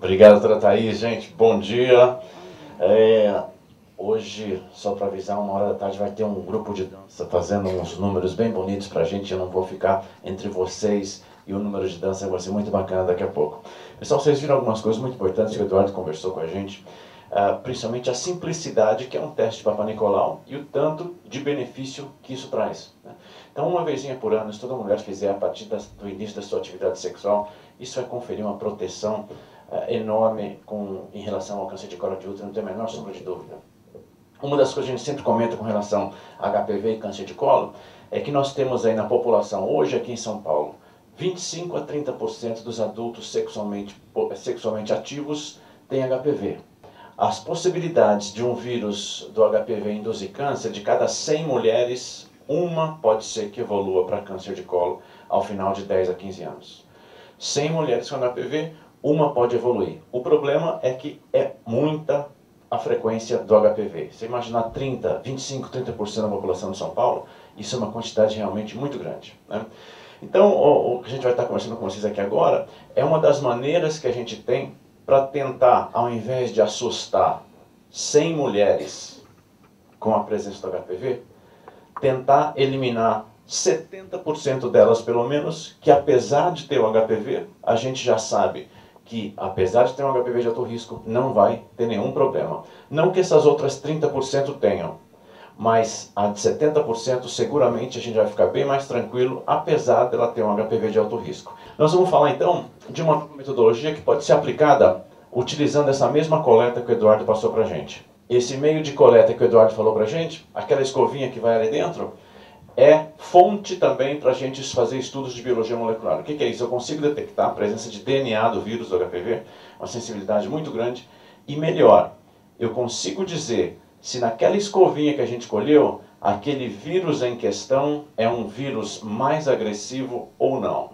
Obrigado, doutora Thaís. Gente, bom dia. Hoje, só para avisar, 13h vai ter um grupo de dança fazendo uns números bem bonitos para a gente. Eu não vou ficar entre vocês e o número de dança vai ser muito bacana daqui a pouco. Pessoal, vocês viram algumas coisas muito importantes que o Eduardo conversou com a gente. Principalmente a simplicidade, que é um teste de Papa Nicolau, e o tanto de benefício que isso traz, né? Então, uma vezinha por ano, se toda mulher fizer a partir do início da sua atividade sexual, isso vai conferir uma proteção enorme em relação ao câncer de colo de útero, não tem a menor sombra de dúvida. Uma das coisas que a gente sempre comenta com relação a HPV e câncer de colo é que nós temos aí na população, hoje aqui em São Paulo, 25 a 30% dos adultos sexualmente ativos têm HPV. As possibilidades de um vírus do HPV induzir câncer, de cada 100 mulheres, uma pode ser que evolua para câncer de colo ao final de 10 a 15 anos. 100 mulheres com HPV, uma pode evoluir. O problema é que é muita a frequência do HPV. Você imaginar 25, 30% da população de São Paulo, isso é uma quantidade realmente muito grande, né? Então, o que a gente vai estar conversando com vocês aqui agora é uma das maneiras que a gente tem para tentar, ao invés de assustar 100 mulheres com a presença do HPV, tentar eliminar 70% delas, pelo menos, que apesar de ter o HPV, a gente já sabe que, apesar de ter um HPV de alto risco, não vai ter nenhum problema. Não que essas outras 30% tenham, mas a de 70% seguramente a gente vai ficar bem mais tranquilo, apesar dela ter um HPV de alto risco. Nós vamos falar então de uma metodologia que pode ser aplicada utilizando essa mesma coleta que o Eduardo passou para a gente. Esse meio de coleta que o Eduardo falou para a gente, aquela escovinha que vai ali dentro, é fonte também para a gente fazer estudos de biologia molecular. O que é isso? Eu consigo detectar a presença de DNA do vírus do HPV, uma sensibilidade muito grande, e melhor, eu consigo dizer se naquela escovinha que a gente escolheu, aquele vírus em questão é um vírus mais agressivo ou não.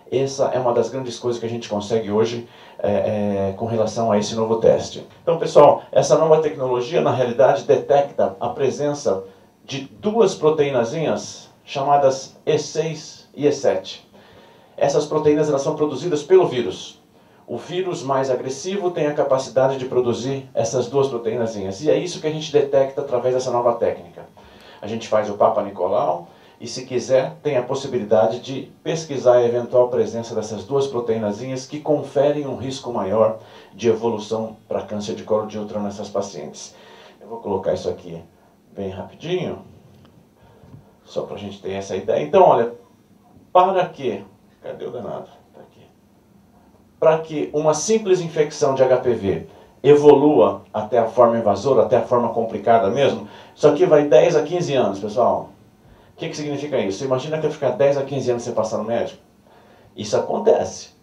Essa é uma das grandes coisas que a gente consegue hoje com relação a esse novo teste. Então, pessoal, essa nova tecnologia, na realidade, detecta a presença de duas proteínazinhas chamadas E6 e E7. Essas proteínas elas são produzidas pelo vírus. O vírus mais agressivo tem a capacidade de produzir essas duas proteínazinhas. E é isso que a gente detecta através dessa nova técnica. A gente faz o Papa Nicolau e, se quiser, tem a possibilidade de pesquisar a eventual presença dessas duas proteínazinhas que conferem um risco maior de evolução para câncer de colo de útero nessas pacientes. Eu vou colocar isso aqui bem rapidinho, só para a gente ter essa ideia. Então, olha, para que... Cadê o danado? Tá aqui. Para que uma simples infecção de HPV evolua até a forma invasora, até a forma complicada mesmo, isso aqui vai 10 a 15 anos, pessoal. O que significa isso? Você imagina que eu ficar 10 a 15 anos sem passar no médico? Isso acontece.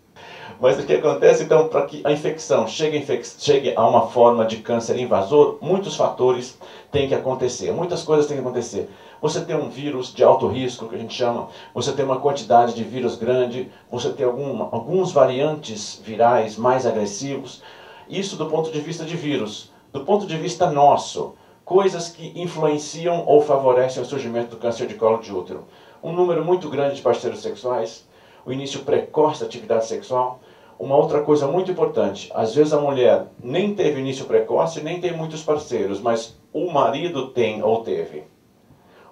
Mas o que acontece, então, para que a infecção chegue a uma forma de câncer invasor, muitos fatores têm que acontecer, muitas coisas têm que acontecer. Você tem um vírus de alto risco, que a gente chama, você tem uma quantidade de vírus grande, você tem alguns variantes virais mais agressivos. Isso do ponto de vista de vírus. Do ponto de vista nosso, coisas que influenciam ou favorecem o surgimento do câncer de colo de útero. Um número muito grande de parceiros sexuais, o início precoce da atividade sexual. Uma outra coisa muito importante, às vezes a mulher nem teve início precoce, nem tem muitos parceiros, mas o marido tem ou teve.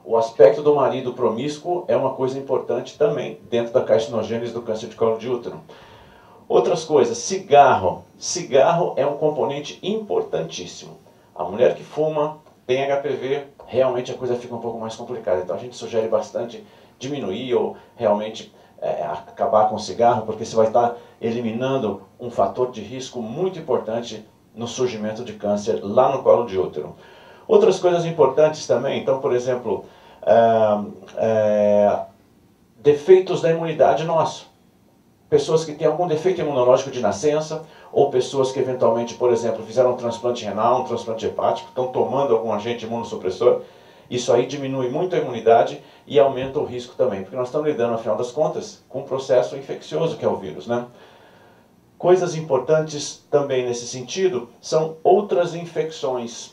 O aspecto do marido promíscuo é uma coisa importante também dentro da carcinogênese do câncer de colo de útero. Outras coisas, cigarro. Cigarro é um componente importantíssimo. A mulher que fuma, tem HPV, realmente a coisa fica um pouco mais complicada. Então a gente sugere bastante diminuir ou realmente acabar com o cigarro, porque você vai estar eliminando um fator de risco muito importante no surgimento de câncer lá no colo de útero. Outras coisas importantes também, então, por exemplo, defeitos da imunidade nossa. Pessoas que têm algum defeito imunológico de nascença, ou pessoas que eventualmente, por exemplo, fizeram um transplante renal, um transplante hepático, estão tomando algum agente imunossupressor. Isso aí diminui muito a imunidade e aumenta o risco também, porque nós estamos lidando, afinal das contas, com um processo infeccioso que é o vírus, né? Coisas importantes também nesse sentido são outras infecções.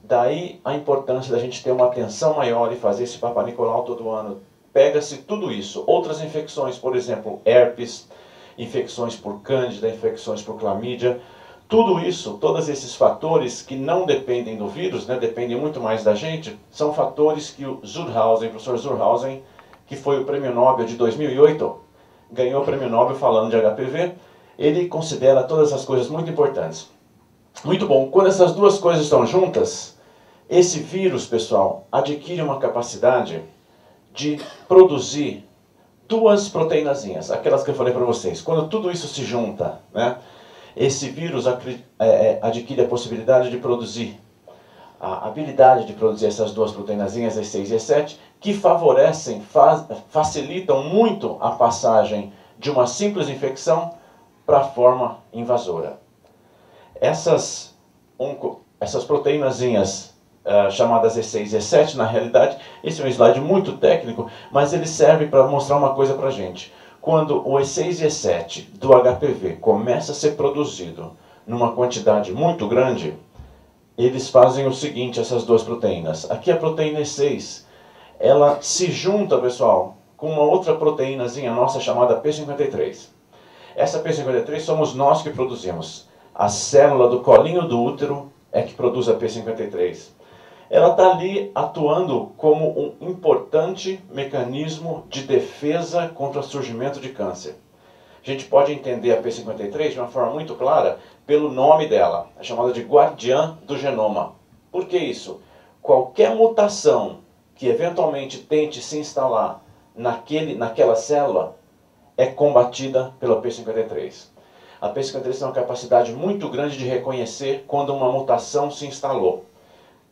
Daí a importância da gente ter uma atenção maior e fazer esse Papa Nicolau todo ano. Pega-se tudo isso, outras infecções, por exemplo, herpes, infecções por cândida, infecções por clamídia. Tudo isso, todos esses fatores que não dependem do vírus, né, dependem muito mais da gente, são fatores que o Zurhausen, o professor Zurhausen, que foi o prêmio Nobel de 2008, ganhou o prêmio Nobel falando de HPV, ele considera todas essas coisas muito importantes. Muito bom, quando essas duas coisas estão juntas, esse vírus, pessoal, adquire uma capacidade de produzir duas proteínazinhas, aquelas que eu falei para vocês. Quando tudo isso se junta, né, esse vírus adquire a possibilidade de produzir, a habilidade de produzir essas duas proteínazinhas, E6 e E7, que favorecem, facilitam muito a passagem de uma simples infecção para a forma invasora. Essas proteínazinhas chamadas E6 e E7, na realidade, esse é um slide muito técnico, mas ele serve para mostrar uma coisa para a gente. Quando o E6 e E7 do HPV começa a ser produzido numa quantidade muito grande, eles fazem o seguinte, essas duas proteínas. Aqui a proteína E6, ela se junta, pessoal, com uma outra proteínazinha nossa chamada P53. Essa P53 somos nós que produzimos. A célula do colinho do útero é que produz a P53. Ela está ali atuando como um importante mecanismo de defesa contra o surgimento de câncer. A gente pode entender a P53 de uma forma muito clara pelo nome dela, é chamada de guardiã do genoma. Por que isso? Qualquer mutação que eventualmente tente se instalar naquela célula é combatida pela P53. A P53 tem uma capacidade muito grande de reconhecer quando uma mutação se instalou.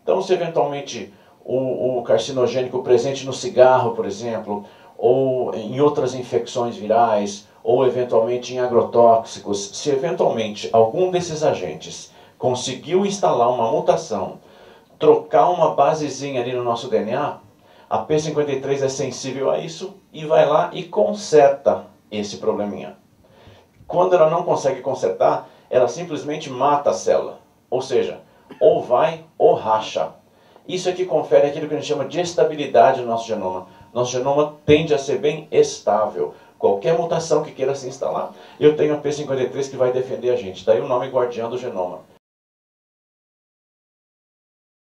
Então, se eventualmente o carcinogênico presente no cigarro, por exemplo, ou em outras infecções virais, ou eventualmente em agrotóxicos, se eventualmente algum desses agentes conseguiu instalar uma mutação, trocar uma basezinha ali no nosso DNA, a P53 é sensível a isso e vai lá e conserta esse probleminha. Quando ela não consegue consertar, ela simplesmente mata a célula. Ou seja, ou vai ou racha. Isso é que confere aquilo que a gente chama de estabilidade no nosso genoma. Nosso genoma tende a ser bem estável. Qualquer mutação que queira se instalar, eu tenho a P53 que vai defender a gente. Daí o nome guardião do genoma.